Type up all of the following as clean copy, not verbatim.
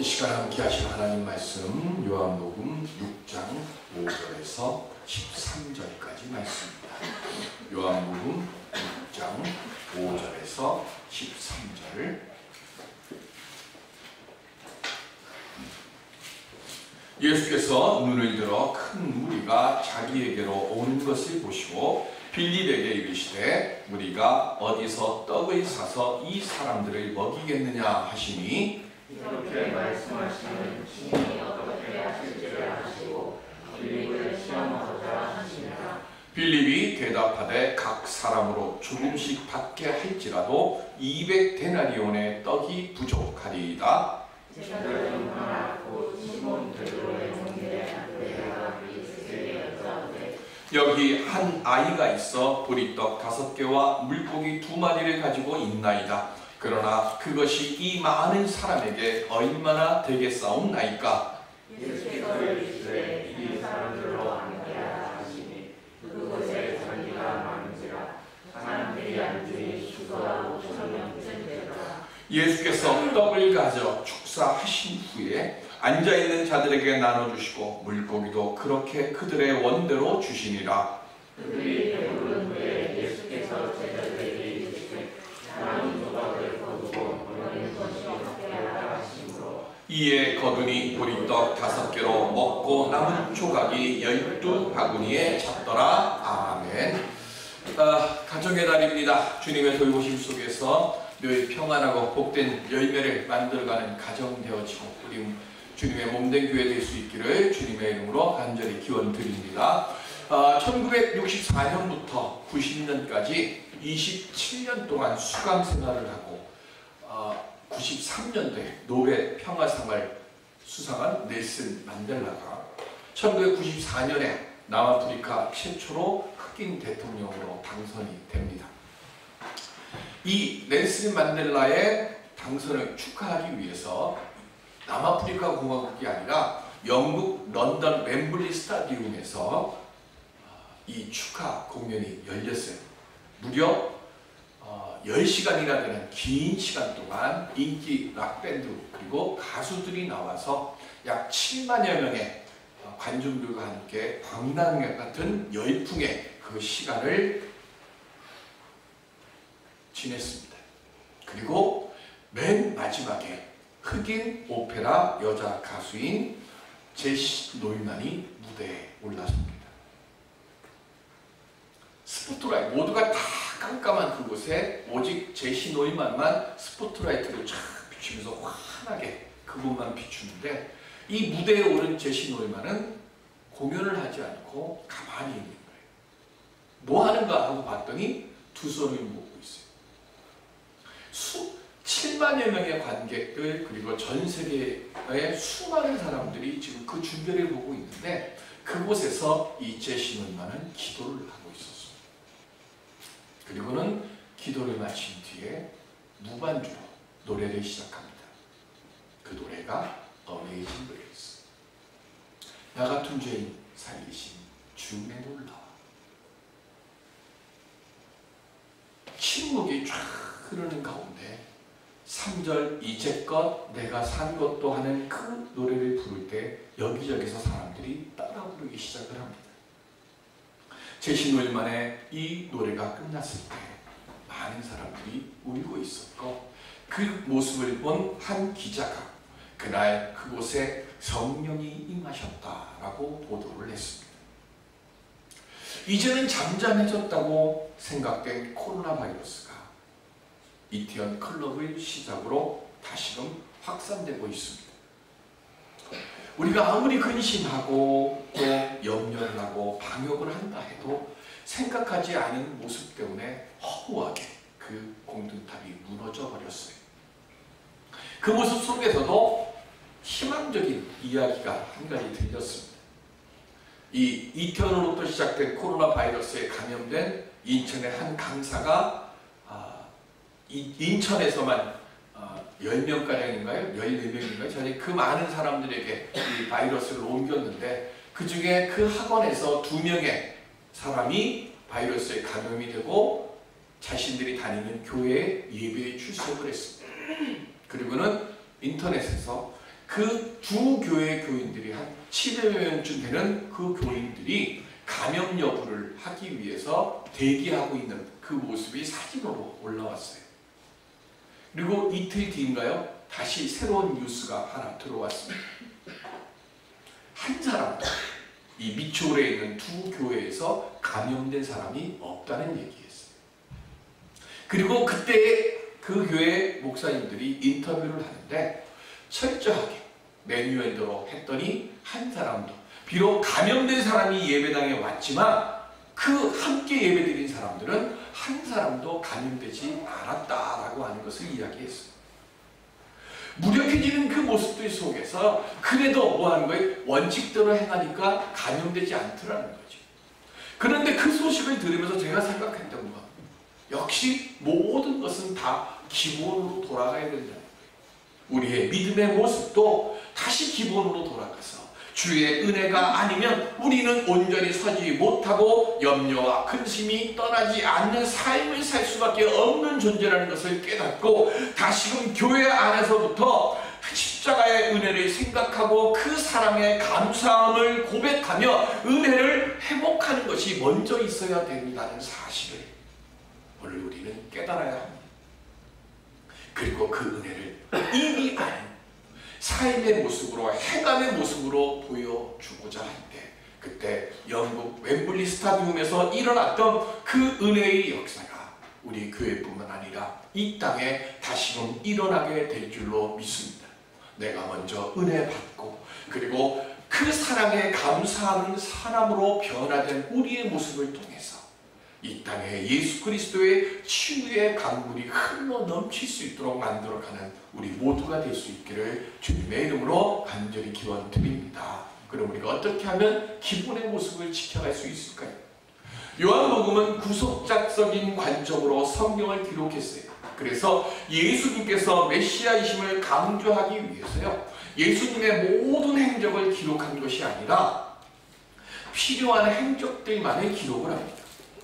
시간 함께 하실 하나님 말씀 요한복음 6장 5절에서 13절까지 말씀입니다. 요한복음 6장 5절에서 13절. 예수께서 눈을 들어 큰 무리가 자기에게로 오는 것을 보시고 빌립에게 이르시되 우리가 어디서 떡을 사서 이 사람들을 먹이겠느냐 하시니 이렇게 말씀하시는 신이 어떻게 하실지를 아시고 빌립을 시험하고자 하시니라. 빌립이 대답하되 각 사람으로 조금씩 받게 할지라도 200데나리온의 떡이 부족하리이다. 제자들은 말하고 시몬 베드로의 형제 안드레아가 예수께 여짜오되 여기 한 아이가 있어 보리떡 5개와 물고기 2마리를 가지고 있나이다. 그러나 그것이 이 많은 사람에게 얼마나 되겠사옵나이까? 예수께서 이르시되 이 사람들로 함께하라 하시니 그곳에 잔디가 많은지라 사람들이 앉으니 수고하고 5,000명쯤 되더라. 예수께서 떡을 가져 축사하신 후에 앉아있는 자들에게 나눠주시고 물고기도 그렇게 그들의 원대로 주시니라. 그들이 배부른 후에 예수께서 제자들에게 이르시되 사람이 조각을 거두고 버리는 것이 함께하라 하시므로 이에 거두니 보리떡 5개로 먹고 남은 조각이 12바구니에 찼더라. 아멘. 가정의 달입니다. 주님의 돌보심 속에서 늘 평안하고 복된 열매를 만들어가는 가정 되어지고 우리 주님의 몸된 교회 될 수 있기를 주님의 이름으로 간절히 기원 드립니다. 1964년부터 90년까지 27년 동안 수감 생활을 하고 93년도에 노벨 평화상을 수상한 넬슨 만델라가 1994년에 남아프리카 최초로 흑인 대통령으로 당선이 됩니다. 이 넬슨 만델라의 당선을 축하하기 위해서 남아프리카 공화국이 아니라 영국 런던 웸블리 스타디움에서 이 축하 공연이 열렸어요. 무려 10시간이나 되는 긴 시간 동안 인기 락밴드 그리고 가수들이 나와서 약 7만여 명의 관중들과 함께 광란과 같은 열풍의 그 시간을 지냈습니다. 그리고 맨 마지막에 흑인 오페라 여자 가수인 제시 노이만이 무대에 올라섭니다. 스포트라이트 모두가 다 깜깜한 그곳에 오직 제시 노이만만 스포트라이트를 쫙 비추면서 환하게 그곳만 비추는데 이 무대에 오른 제시 노이만은 공연을 하지 않고 가만히 있는 거예요. 뭐 하는가 하고 봤더니 두 손을 모으고 있어요. 7만여 명의 관객들 그리고 전 세계의 수많은 사람들이 지금 그 중계를 보고 있는데 그곳에서 이 제시 노이만은 기도를 하고 있었어요. 그리고는 기도를 마친 뒤에 무반주로 노래를 시작합니다. 그 노래가 Amazing Grace. 나 같은 죄인 살리신 주의 놀라워. 침묵이 쫙 흐르는 가운데 3절 이제껏 내가 산 것도 하는 그 노래를 부를 때 여기저기서 사람들이 따라 부르기 시작을 합니다. 제시 노이만의 이 노래가 끝났을 때 많은 사람들이 울고 있었고 그 모습을 본 한 기자가 그날 그곳에 성령이 임하셨다라고 보도를 했습니다. 이제는 잠잠해졌다고 생각된 코로나 바이러스가 이태원 클럽을 시작으로 다시금 확산되고 있습니다. 우리가 아무리 근심하고 또 염려를 하고 방역을 한다 해도 생각하지 않은 모습 때문에 허무하게 그 공든탑이 무너져 버렸어요. 그 모습 속에서도 희망적인 이야기가 한 가지 들렸습니다. 이 이태원으로부터 시작된 코로나 바이러스에 감염된 인천의 한 강사가 인천에서만 10명가량인가요? 14명인가요? 저는 그 많은 사람들에게 이 바이러스를 옮겼는데 그 중에 그 학원에서 2명의 사람이 바이러스에 감염이 되고 자신들이 다니는 교회에 예배에 출석을 했습니다. 그리고는 인터넷에서 그 두 교회 교인들이 한 7여 명쯤 되는 그 교인들이 감염 여부를 하기 위해서 대기하고 있는 그 모습이 사진으로 올라왔어요. 그리고 이틀 뒤인가요? 다시 새로운 뉴스가 하나 들어왔습니다. 한 사람도 이 미추홀에 있는 두 교회에서 감염된 사람이 없다는 얘기였어요. 그리고 그때 그 교회 목사님들이 인터뷰를 하는데 철저하게 매뉴얼대로 했더니 한 사람도, 비록 감염된 사람이 예배당에 왔지만 그 함께 예배드린 사람들은 한 사람도 감염되지 않았다라고 하는 것을 이야기했어요. 무력해지는 그 모습들 속에서 그래도 뭐 하는 거예요? 원칙대로 행하니까 감염되지 않더라는 거죠. 그런데 그 소식을 들으면서 제가 생각했던 건, 역시 모든 것은 다 기본으로 돌아가야 된다는 거예요. 우리의 믿음의 모습도 다시 기본으로 돌아가서 주의 은혜가 아니면 우리는 온전히 서지 못하고 염려와 근심이 떠나지 않는 삶을 살 수밖에 없는 존재라는 것을 깨닫고, 다시금 교회 안에서부터 십자가의 은혜를 생각하고 그 사랑의 감사함을 고백하며 은혜를 회복하는 것이 먼저 있어야 된다는 사실을 오늘 우리는 깨달아야 합니다. 그리고 그 은혜를 이미 아는 삶의 모습으로, 행함의 모습으로 보여주고자 할 때, 그때 영국 웸블리 스타디움에서 일어났던 그 은혜의 역사가 우리 교회뿐만 아니라 이 땅에 다시금 일어나게 될 줄로 믿습니다. 내가 먼저 은혜 받고 그리고 그 사랑에 감사하는 사람으로 변화된 우리의 모습을 통해서 이 땅에 예수 그리스도의 치유의 강물이 흘러 넘칠 수 있도록 만들어가는 우리 모두가 될 수 있기를 주님의 이름으로 간절히 기원드립니다. 그럼 우리가 어떻게 하면 기본의 모습을 지켜갈 수 있을까요? 요한복음은 구속작적인 관점으로 성경을 기록했어요. 그래서 예수님께서 메시아이심을 강조하기 위해서요, 예수님의 모든 행적을 기록한 것이 아니라 필요한 행적들만을 기록을 합니다.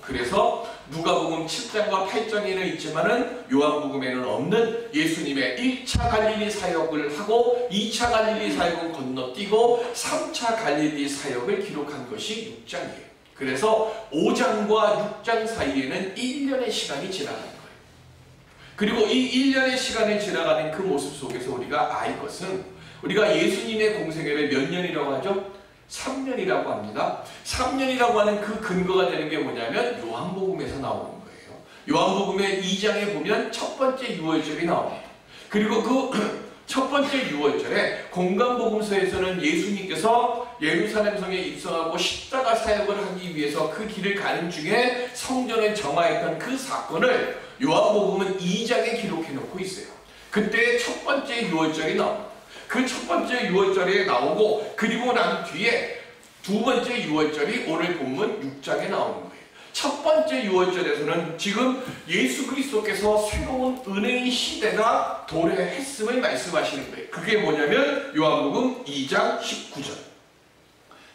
그래서 누가복음 7장과 8장에는 있지만은 요한복음에는 없는 예수님의 1차 갈릴리 사역을 하고 2차 갈릴리 사역을 건너뛰고 3차 갈릴리 사역을 기록한 것이 6장이에요. 그래서 5장과 6장 사이에는 1년의 시간이 지나가는 거예요. 그리고 이 1년의 시간이 지나가는 그 모습 속에서 우리가 알 것은, 우리가 예수님의 공생애를 몇 년이라고 하죠? 3년이라고 합니다. 3년이라고 하는 그 근거가 되는 게 뭐냐면 요한복음에서 나오는 거예요. 요한복음의 2장에 보면 첫 번째 유월절이 나옵니다. 그리고 그 첫 번째 유월절에 공간복음서에서는 예수님께서 예루살렘 성에 입성하고 십자가 사역을 하기 위해서 그 길을 가는 중에 성전을 정화했던 그 사건을 요한복음은 2장에 기록해 놓고 있어요. 그때 첫 번째 유월절이 나옵니다. 그 첫 번째 유월절에 나오고, 그리고 난 뒤에 두 번째 유월절이 오늘 본문 6장에 나오는 거예요. 첫 번째 유월절에서는 지금 예수 그리스도께서 새로운 은혜의 시대가 도래했음을 말씀하시는 거예요. 그게 뭐냐면 요한복음 2장 19절.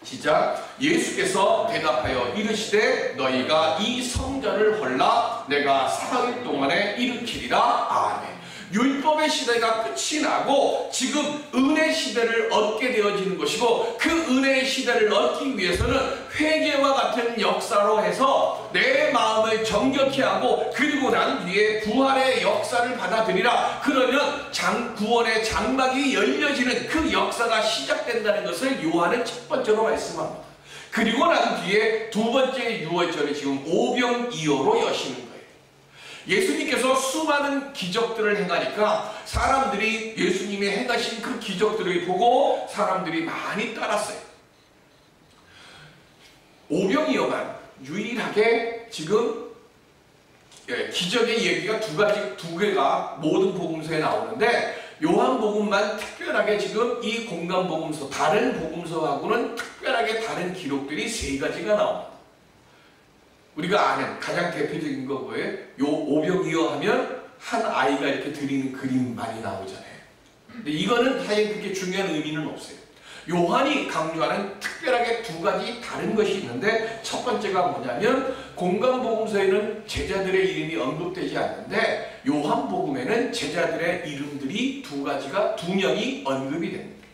시작. 예수께서 대답하여 이르시되 너희가 이 성전을 헐라 내가 사흘 동안에 일으키리라. 아멘. 율법의 시대가 끝이 나고 지금 은혜 시대를 얻게 되어지는 것이고, 그 은혜의 시대를 얻기 위해서는 회개와 같은 역사로 해서 내 마음을 정결케 하고, 그리고 난 뒤에 부활의 역사를 받아들이라. 그러면 구원의 장막이 열려지는 그 역사가 시작된다는 것을 요한은 첫 번째로 말씀합니다. 그리고 난 뒤에 두 번째 유월절이 지금 오병이어로 여시는 거예요. 예수님께서 수많은 기적들을 행하니까 사람들이 예수님이 행하신 그 기적들을 보고 사람들이 많이 따랐어요. 오병이어만 유일하게 지금 기적의 얘기가 두 개가 모든 복음서에 나오는데, 요한복음만 특별하게 지금 이 공간복음서, 다른 복음서하고는 특별하게 다른 기록들이 3가지가 나옵니다. 우리가 아는 가장 대표적인 거 뭐예요? 요 오병이어 하면 한 아이가 이렇게 드리는 그림 많이 나오잖아요. 근데 이거는 사실 그렇게 중요한 의미는 없어요. 요한이 강조하는 특별하게 2가지 다른 것이 있는데, 첫 번째가 뭐냐면 공간복음서에는 제자들의 이름이 언급되지 않는데 요한복음에는 제자들의 이름들이 두 명이 언급이 됩니다.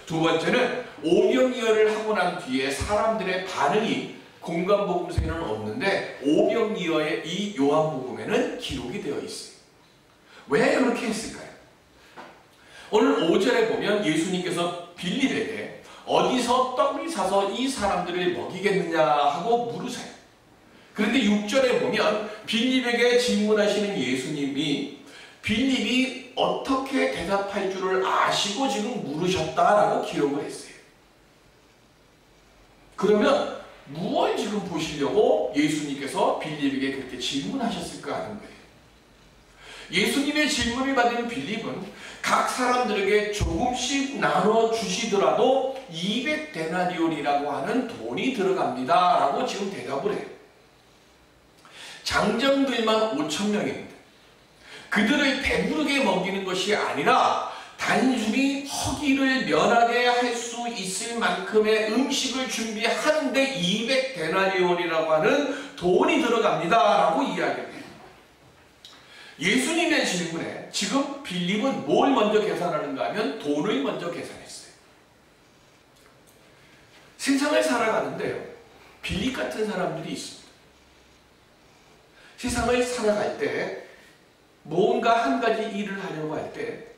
두 번째는 오병이어를 하고 난 뒤에 사람들의 반응이 공관복음서에는 없는데 오병이어의 이 요한복음에는 기록이 되어 있어요. 왜 그렇게 했을까요? 오늘 5절에 보면 예수님께서 빌립에게 어디서 떡을 사서 이 사람들을 먹이겠느냐 하고 물으세요. 그런데 6절에 보면 빌립에게 질문하시는 예수님이 빌립이 어떻게 대답할 줄을 아시고 지금 물으셨다라고 기록을 했어요. 그러면 무엇을 지금 보시려고 예수님께서 빌립에게 그렇게 질문하셨을까 하는 거예요. 예수님의 질문을 받은 빌립은 각 사람들에게 조금씩 나눠주시더라도 200데나리온이라고 하는 돈이 들어갑니다 라고 지금 대답을 해요. 장정들만 5,000명입니다. 그들을 배부르게 먹이는 것이 아니라 단순히 허기를 면하게 할 수 있을 만큼의 음식을 준비하는데 200데나리온이라고 하는 돈이 들어갑니다 라고 이야기해요. 예수님의 질문에 지금 빌립은 뭘 먼저 계산하는가 하면 돈을 먼저 계산했어요. 세상을 살아가는데요, 빌립 같은 사람들이 있습니다. 세상을 살아갈 때 뭔가 한 가지 일을 하려고 할 때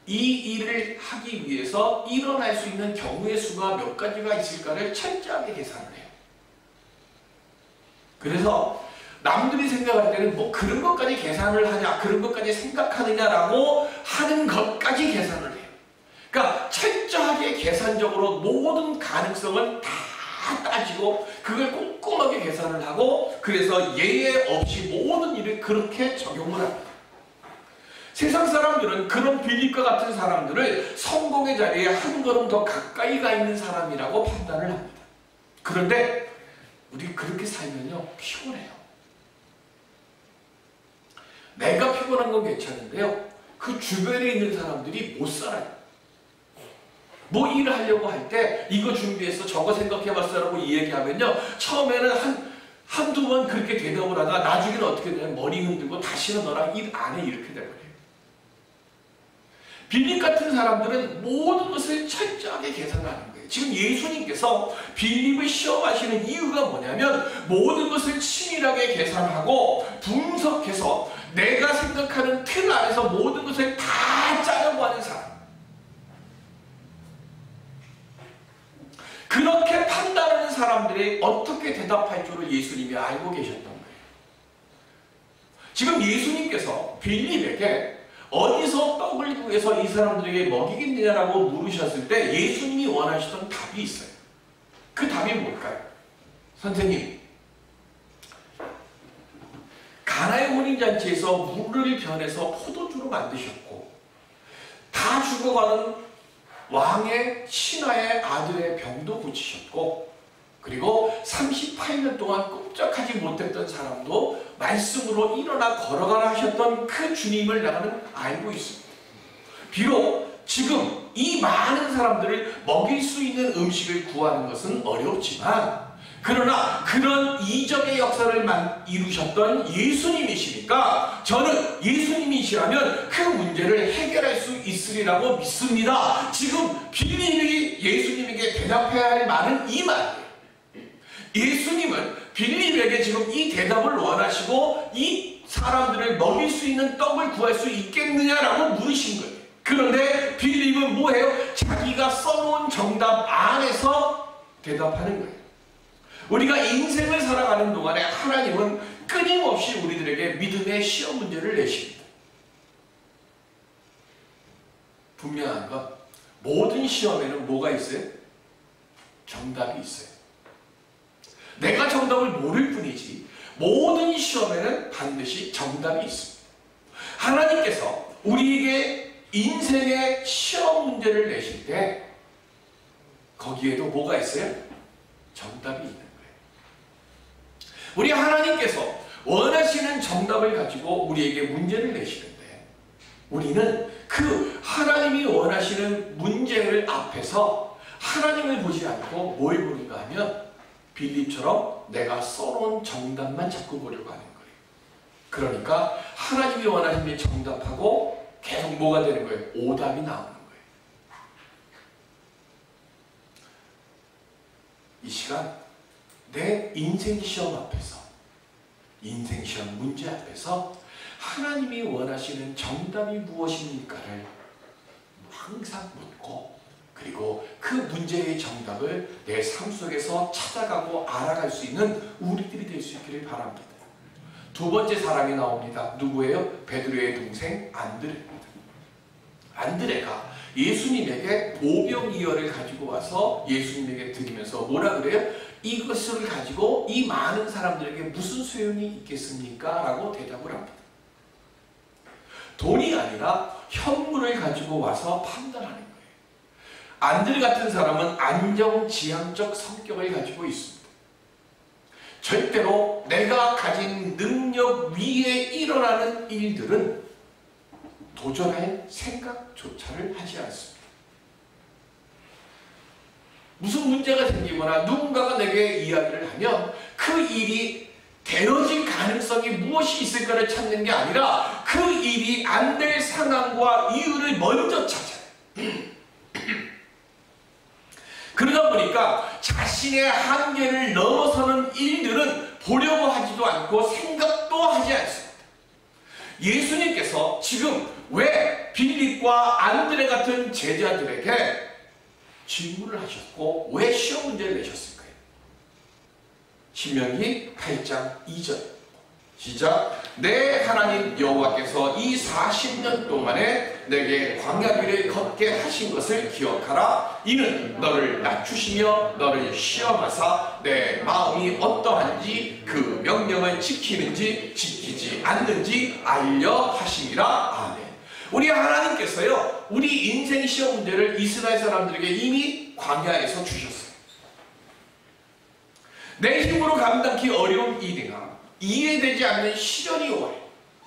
이 일을 하기 위해서 일어날 수 있는 경우의 수가 몇 가지가 있을까를 철저하게 계산을 해요. 그래서 남들이 생각할 때는 뭐 그런 것까지 계산을 하냐, 그런 것까지 생각하느냐라고 하는 것까지 계산을 해요. 그러니까 철저하게 계산적으로 모든 가능성을 다 따지고 그걸 꼼꼼하게 계산을 하고 그래서 예외 없이 모든 일을 그렇게 적용을 합니다. 세상 사람들은 그런 빌립과 같은 사람들을 성공의 자리에 한 걸음 더 가까이 가 있는 사람이라고 판단을 합니다. 그런데 우리 그렇게 살면요, 피곤해요. 내가 피곤한 건 괜찮은데요, 그 주변에 있는 사람들이 못 살아요. 뭐 일을 하려고 할 때 이거 준비해서 저거 생각해봤어라고 얘기하면요, 처음에는 한두 번 그렇게 대답을 하다가 나중에는 어떻게 되냐면 머리 흔들고 다시는 너랑 일 안 해 이렇게 돼버려요. 빌립 같은 사람들은 모든 것을 철저하게 계산하는 거예요. 지금 예수님께서 빌립을 시험하시는 이유가 뭐냐면 모든 것을 치밀하게 계산하고 분석해서 내가 생각하는 틀 안에서 모든 것을 다 짜려고 하는 사람, 그렇게 판단하는 사람들이 어떻게 대답할 줄을 예수님이 알고 계셨던 거예요. 지금 예수님께서 빌립에게 어디서 떡을 구해서 이 사람들에게 먹이겠느냐라고 물으셨을 때 예수님이 원하시던 답이 있어요. 그 답이 뭘까요? 선생님, 가나의 혼인잔치에서 물을 변해서 포도주로 만드셨고 다 죽어가는 왕의 신하의 아들의 병도 고치셨고 그리고 38년 동안 꼼짝하지 못했던 사람도 말씀으로 일어나 걸어가라 하셨던 그 주님을 나는 알고 있습니다. 비록 지금 이 많은 사람들을 먹일 수 있는 음식을 구하는 것은 어렵지만 그러나 그런 이적의 역사를 이루셨던 예수님이시니까 저는 예수님이시라면 그 문제를 해결할 수 있으리라고 믿습니다. 지금 빌립이 예수님에게 대답해야 할 말은 이 말이에요. 예수님은 빌립에게 지금 이 대답을 원하시고 이 사람들을 먹일 수 있는 떡을 구할 수 있겠느냐라고 물으신 거예요. 그런데 빌립은 뭐예요? 자기가 써놓은 정답 안에서 대답하는 거예요. 우리가 인생을 살아가는 동안에 하나님은 끊임없이 우리들에게 믿음의 시험 문제를 내십니다. 분명한 건 모든 시험에는 뭐가 있어요? 정답이 있어요. 내가 정답을 모를 뿐이지 모든 시험에는 반드시 정답이 있습니다. 하나님께서 우리에게 인생의 시험 문제를 내실 때 거기에도 뭐가 있어요? 정답이 있는 거예요. 우리 하나님께서 원하시는 정답을 가지고 우리에게 문제를 내시는데 우리는 그 하나님이 원하시는 문제를 앞에서 하나님을 보지 않고 뭘 보는가 하면 빌립처럼 내가 써놓은 정답만 자꾸 보려고 하는 거예요. 그러니까 하나님이 원하시는 정답하고 계속 뭐가 되는 거예요? 오답이 나오는 거예요. 이 시간 내 인생 시험 앞에서, 인생 시험 문제 앞에서 하나님이 원하시는 정답이 무엇입니까를 항상 묻고, 그리고 그 문제의 정답을 내 삶 속에서 찾아가고 알아갈 수 있는 우리들이 될 수 있기를 바랍니다. 두 번째 사람이 나옵니다. 누구예요? 베드로의 동생 안드레입니다. 안드레가 예수님에게 오병이어를 가지고 와서 예수님에게 드리면서 뭐라 그래요? 이것을 가지고 이 많은 사람들에게 무슨 소용이 있겠습니까? 라고 대답을 합니다. 돈이 아니라 현물을 가지고 와서 판단하는 거예요. 안드레 같은 사람은 안정지향적 성격을 가지고 있습니다. 절대로 내가 가진 능력 위에 일어나는 일들은 도전할 생각조차를 하지 않습니다. 무슨 문제가 생기거나 누군가가 내게 이야기를 하면 그 일이 되어질 가능성이 무엇이 있을까를 찾는 게 아니라 그 일이 안 될 상황과 이유를 먼저 찾아요. 그러다 보니까 자신의 한계를 넘어서는 일들은 보려고 하지도 않고 생각도 하지 않습니다. 예수님께서 지금 왜 빌립과 안드레 같은 제자들에게 질문을 하셨고 왜 시험 문제를 내셨을까요? 신명기 8장 2절 시작. 내 하나님 여호와께서 이 40년 동안에 내게 광야길을 걷게 하신 것을 기억하라. 이는 너를 낮추시며 너를 시험하사 내 마음이 어떠한지 그 명령을 지키는지 지키지 않는지 알려 하심이라. 아멘. 우리 하나님께서요, 우리 인생 시험 문제를 이스라엘 사람들에게 이미 광야에서 주셨어요. 내 힘으로 감당하기 어려운 일이나 이해되지 않는 시련이 와요.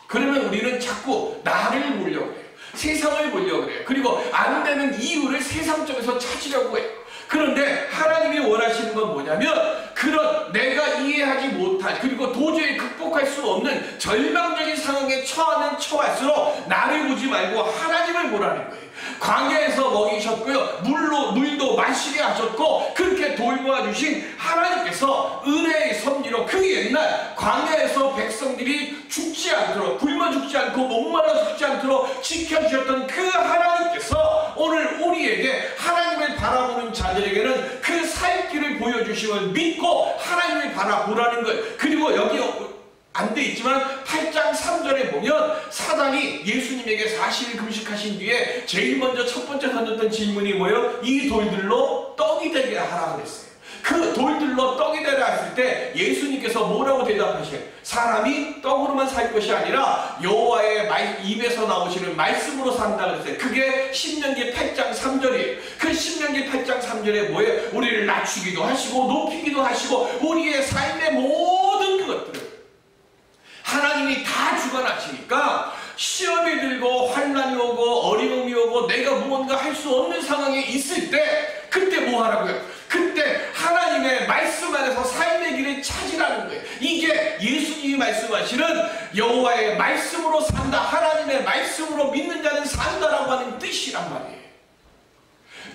그러면 우리는 자꾸 나를 보려고 해요. 세상을 보려고 해요. 그리고 안 되는 이유를 세상 쪽에서 찾으려고 해요. 그런데 하나님이 원하시는 건 뭐냐면 그런 내가 이해하지 못할, 그리고 도저히 극복할 수 없는 절망적인 상황에 처할수록 나를 보지 말고 하나님을 보라는 거예요. 광야에서 먹이셨고요, 물도 마시게 하셨고, 그렇게 돌보아주신 하나님께서 은혜의 섭리로 그 옛날 광야에서 백성들이 죽지 않도록, 굶어 죽지 않고 목말라 죽지 않도록 지켜주셨던 그 하나님께서 오늘 우리에게 하나님을 바라보는 자들에게는 그 살 길을 보여주심을 믿고 하나님을 바라보라는 거예요. 그리고 여기 안 돼 있지만 8장 3절에 보면 사단이 예수님에게 40일 금식하신 뒤에 제일 먼저 첫 번째 던졌던 질문이 뭐예요? 이 돌들로 떡이 되게 하라 그랬어요. 그 돌들로 떡이 되라 했을 때 예수님께서 뭐라고 대답하셔요? 사람이 떡으로만 살 것이 아니라 여호와의 입에서 나오시는 말씀으로 산다 그랬어요. 그게 신명기 8장 3절이에요. 그 신명기 8장 3절에 뭐예요? 우리를 낮추기도 하시고 높이기도 하시고 우리의 삶의 모든 것들을 하나님이 다 주관하시니까 시험이 들고 환난이 오고 어려움이 오고 내가 무언가 할 수 없는 상황에 있을 때 그때 뭐 하라고요? 그때 하나님의 말씀 안에서 삶의 길을 찾으라는 거예요. 이게 예수님이 말씀하시는 여호와의 말씀으로 산다, 하나님의 말씀으로 믿는 자는 산다라고 하는 뜻이란 말이에요.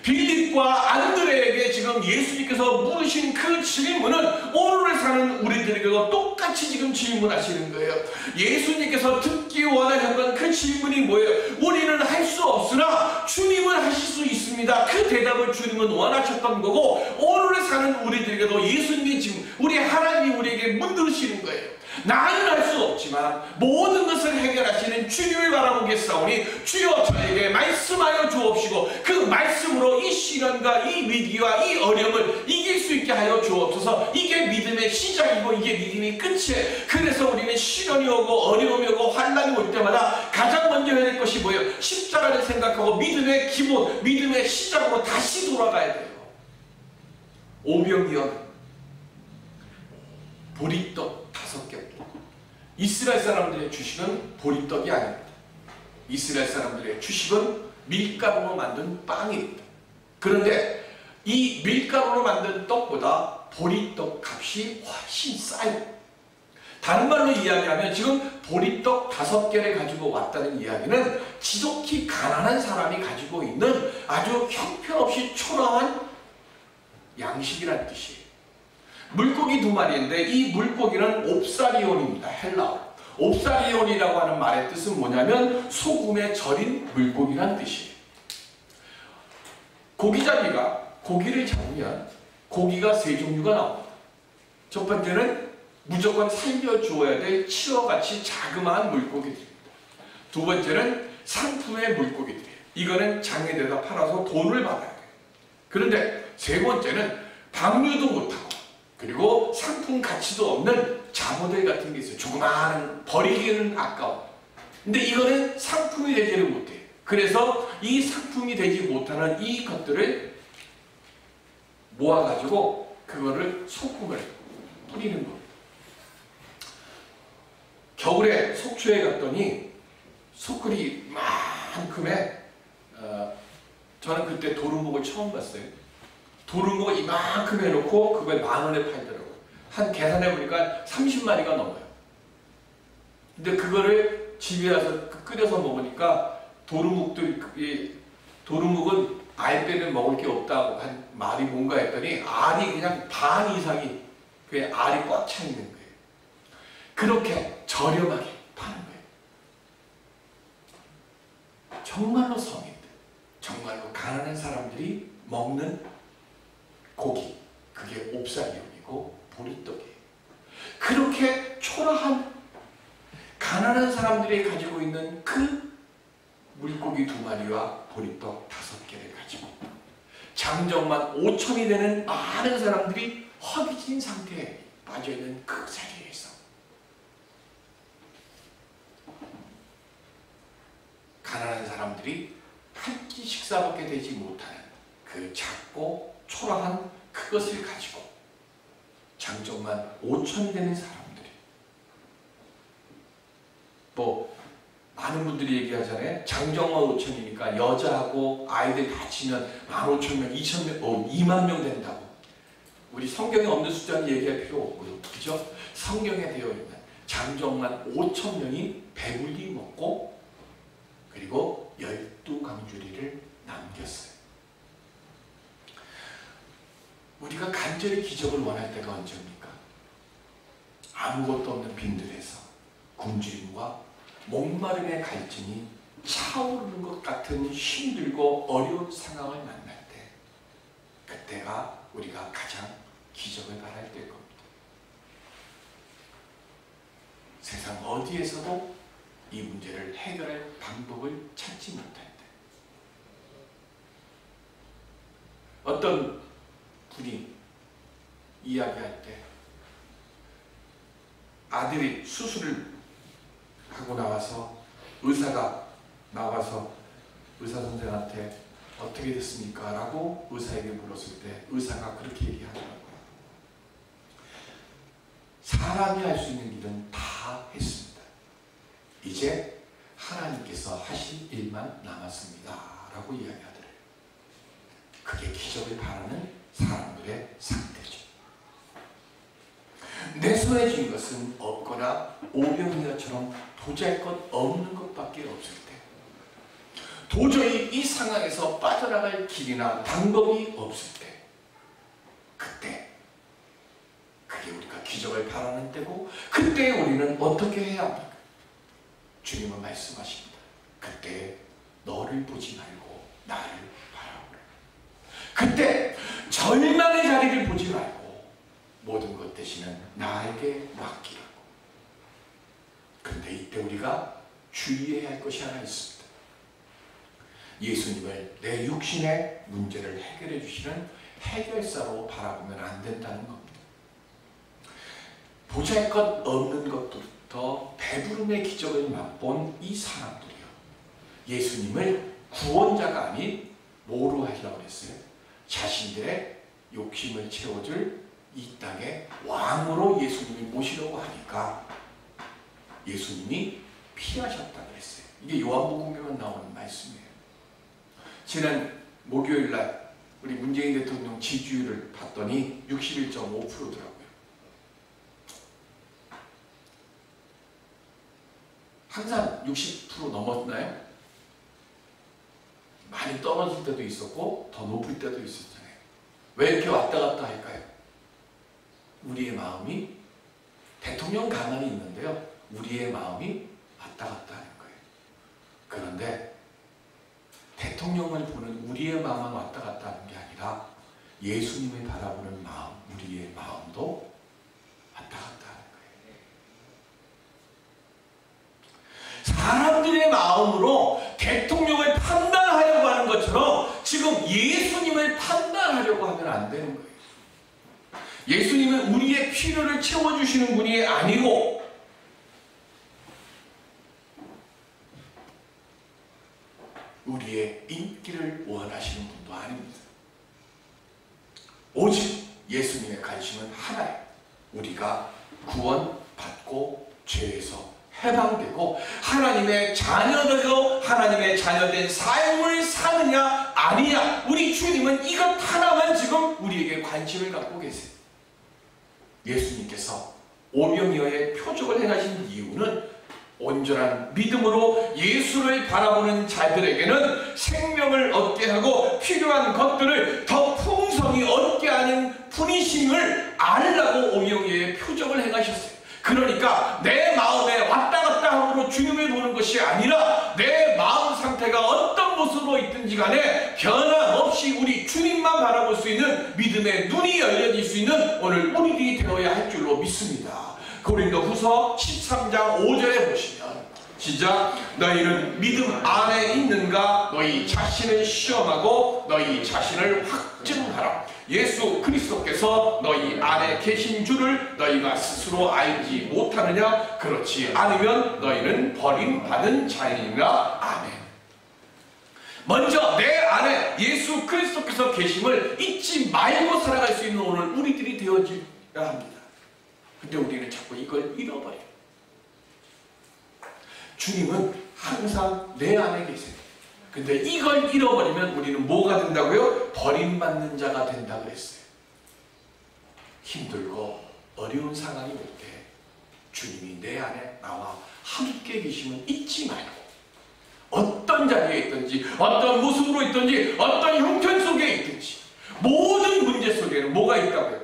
빌립과 안드레에게 지금 예수님께서 물으신 그 질문은 오늘을 사는 우리들에게도 똑같이 지금 질문하시는 거예요. 예수님께서 듣기 원하셨던 그 질문이 뭐예요? 우리는 할 수 없으나 주님은 하실 수 있습니다. 그 대답을 주님은 원하셨던 거고, 오늘을 사는 우리들에게도 예수님이 지금 우리 하나님이 우리에게 물으시는 거예요. 나는 할 수 없지만 모든 것을 해결하시는 주님을 바라보겠사오니 주여 저에게 말씀하여 주옵시고 그 말씀으로 이 시련과 이 위기와 이 어려움을 이길 수 있게 하여 주옵소서. 이게 믿음의 시작이고 이게 믿음의 끝이에요. 그래서 우리는 시련이 오고 어려움이 오고 환난이 올 때마다 가장 먼저 해야 될 것이 뭐예요? 십자가를 생각하고 믿음의 기본, 믿음의 시작으로 다시 돌아가야 돼요. 오병이어 보리떡 5개. 이스라엘 사람들의 주식은 보리떡이 아닙니다. 이스라엘 사람들의 주식은 밀가루로 만든 빵입니다. 그런데 이 밀가루로 만든 떡보다 보리떡 값이 훨씬 싸요. 다른 말로 이야기하면 지금 보리떡 5개를 가지고 왔다는 이야기는 지독히 가난한 사람이 가지고 있는 아주 형편없이 초라한 양식이란 뜻이에요. 물고기 2마리인데 이 물고기는 옵사리온입니다. 헬라어. 옵사리온이라고 하는 말의 뜻은 뭐냐면 소금에 절인 물고기란 뜻이에요. 고기잡이가 고기를 잡으면 고기가 3종류가 나옵니다. 첫 번째는 무조건 살려주어야 될 치어같이 자그마한 물고기들입니다. 두 번째는 상품의 물고기들이에요. 이거는 장에다가 팔아서 돈을 받아야 돼요. 그런데 세 번째는 방류도 못하고 그리고 상품 가치도 없는 잡어들 같은 게 있어요. 조그마한 버리기는 아까워. 근데 이거는 상품이 되지를 못해요. 그래서 이 상품이 되지 못하는 이 것들을 모아가지고 그거를 소금을 뿌리는 겁니다. 겨울에 속초에 갔더니 소쿠리 만큼의 저는 그때 도루묵을 처음 봤어요. 도루묵을 이만큼 해놓고 그걸 10,000원에 팔더라고요. 한 계산해 보니까 30마리가 넘어요. 근데 그거를 집에 와서 끓여서 먹으니까 도루묵은 알 빼면 먹을 게 없다고 한 말이 뭔가 했더니 알이 그냥 반 이상이 그 알이 꽉 차 있는 거예요. 그렇게 저렴하게 파는 거예요. 정말로 성인들, 정말로 가난한 사람들이 먹는 고기, 그게 옵사리온이고 보리떡이에요. 그렇게 초라한 가난한 사람들이 가지고 있는 그 물고기 2마리와 보리떡 5개를 가지고 장정만 5천이 되는 많은 사람들이 허기진 상태에 빠져있는 그 자리에서 가난한 사람들이 한 끼 식사밖에 되지 못하는 그 작고 초라한 그것을 가지고 장정만 5천이 되는 사람들이, 뭐 많은 분들이 얘기하잖아요. 장정만 5천이니까 여자하고 아이들 다 치면 15,000명, 2,000명, 2만 명 된다고. 우리 성경에 없는 숫자는 얘기할 필요 없고요. 그죠? 성경에 되어 있는 장정만 5,000명이 배불리 먹고 그리고 12강주리를 남겼어요. 우리가 간절히 기적을 원할 때가 언제입니까? 아무것도 없는 빈들에서 굶주림과 목마름의 갈증이 차오르는 것 같은 힘들고 어려운 상황을 만날 때, 그때가 우리가 가장 기적을 바랄 때일 겁니다. 세상 어디에서도 이 문제를 해결할 방법을 찾지 못할 때, 어떤 분이 이야기할 때 아들이 수술을 하고 나와서 의사가 나와서 의사 선생한테 어떻게 됐습니까? 라고 의사에게 물었을 때 의사가 그렇게 얘기하더라고요. 사람이 할 수 있는 일은 다 했습니다. 이제 하나님께서 하실 일만 남았습니다. 라고 이야기하더래요. 그게 기적을 바라는 사람들의 상태죠. 내 손에 쥔 것은 없거나 오병이어처럼 보잘것 없는 것밖에 없을 때, 도저히 이 상황에서 빠져나갈 길이나 방법이 없을 때, 그때 그게 우리가 기적을 바라는 때고, 그때 우리는 어떻게 해야 합니까? 주님은 말씀하십니다. 그때 너를 보지 말고 나를 바라보라. 그때 절망의 자리를 보지 말고 모든 것 대신은 나에게 맡기라고. 그런데 이때 우리가 주의해야 할 것이 하나 있습니다. 예수님을 내 육신의 문제를 해결해 주시는 해결사로 바라보면 안 된다는 겁니다. 보잘것 없는 것부터 배부름의 기적을 맛본 이 사람들이요, 예수님을 구원자가 아닌 뭐로 하시라고 했어요? 자신들의 욕심을 채워줄 이 땅의 왕으로 예수님을 모시려고 하니까 예수님이 피하셨다고 했어요. 이게 요한복음에만 나오는 말씀이에요. 지난 목요일날 우리 문재인 대통령 지지율을 봤더니 61.5%더라고요. 항상 60% 넘었나요? 많이 떨어질 때도 있었고 더 높을 때도 있었잖아요. 왜 이렇게 왔다 갔다 할까요? 우리의 마음이, 대통령 가만히 있는데요, 우리의 마음이 왔다 갔다 하는 거예요. 그런데 대통령을 보는 우리의 마음만 왔다 갔다 하는 게 아니라 예수님을 바라보는 마음, 우리의 마음도 왔다 갔다 하는 거예요. 사람들의 마음으로 대통령을 판단하려고 하는 것처럼 지금 예수님을 판단하려고 하면 안 되는 거예요. 예수님은 우리의 필요를 채워주시는 분이 아니고 우리의 인기를 원하시는 분도 아닙니다. 오직 예수님의 관심은 하나예요. 우리가 구원받고 죄에서 해방되고 하나님의 자녀되고 하나님의 자녀된 삶을 사느냐 아니냐, 우리 주님은 이것 하나만 지금 우리에게 관심을 갖고 계세요. 예수님께서 오병이어의 표적을 행하신 이유는 온전한 믿음으로 예수를 바라보는 자들에게는 생명을 얻게 하고 필요한 것들을 더 풍성히 얻게 하는 분이심을 알라고 오병이어의 표적을 행하셨어요. 그러니까 내 마음에 왔다 갔다 함으로 주님을 보는 것이 아니라 내 마음 상태가 어떤 모습으로 있든지 간에 변함없이 우리 주님만 바라볼 수 있는 믿음의 눈이 열려질 수 있는 오늘 우리들이 되어야 할 줄로 믿습니다. 고린도후서 13장 5절에 보시면 시작. 너희는 믿음 안에 있는가? 너희 자신을 시험하고 너희 자신을 확증하라. 예수 그리스도께서 너희 안에 계신 줄을 너희가 스스로 알지 못하느냐? 그렇지 않으면 너희는 버림받은 자이니라. 아멘. 먼저 내 안에 예수 그리스도께서 계심을 잊지 말고 살아갈 수 있는 오늘 우리들이 되어져야 합니다. 근데 우리는 자꾸 이걸 잃어버려요. 주님은 항상 내 안에 계세요. 근데 이걸 잃어버리면 우리는 뭐가 된다고요? 버림받는 자가 된다고 했어요. 힘들고 어려운 상황이 올 때 주님이 내 안에 나와 함께 계시면 잊지 말고 어떤 자리에 있든지 어떤 모습으로 있든지 어떤 형편 속에 있든지 모든 문제 속에는 뭐가 있다고요?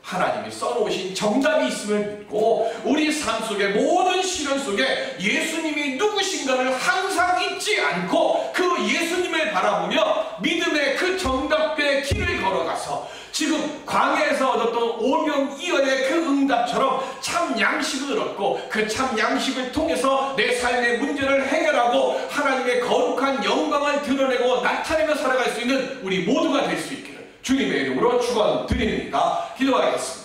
하나님이 써놓으신 정답이 있음을 믿고 우리 삶 속의 모든 시련 속에 예수님이 누구신가를 항상 잊지 않고 그 예수님을 바라보며 믿음의 그 정답의 길을 걸어가서 지금 광야에서 얻었던 오병이어의 그 응답처럼 참 양식을 얻고 그 참 양식을 통해서 내 삶의 문제를 해결하고 하나님의 거룩한 영광을 드러내고 나타내며 살아갈 수 있는 우리 모두가 될 수 있기를 주님의 이름으로 축원드립니다. 기도하겠습니다.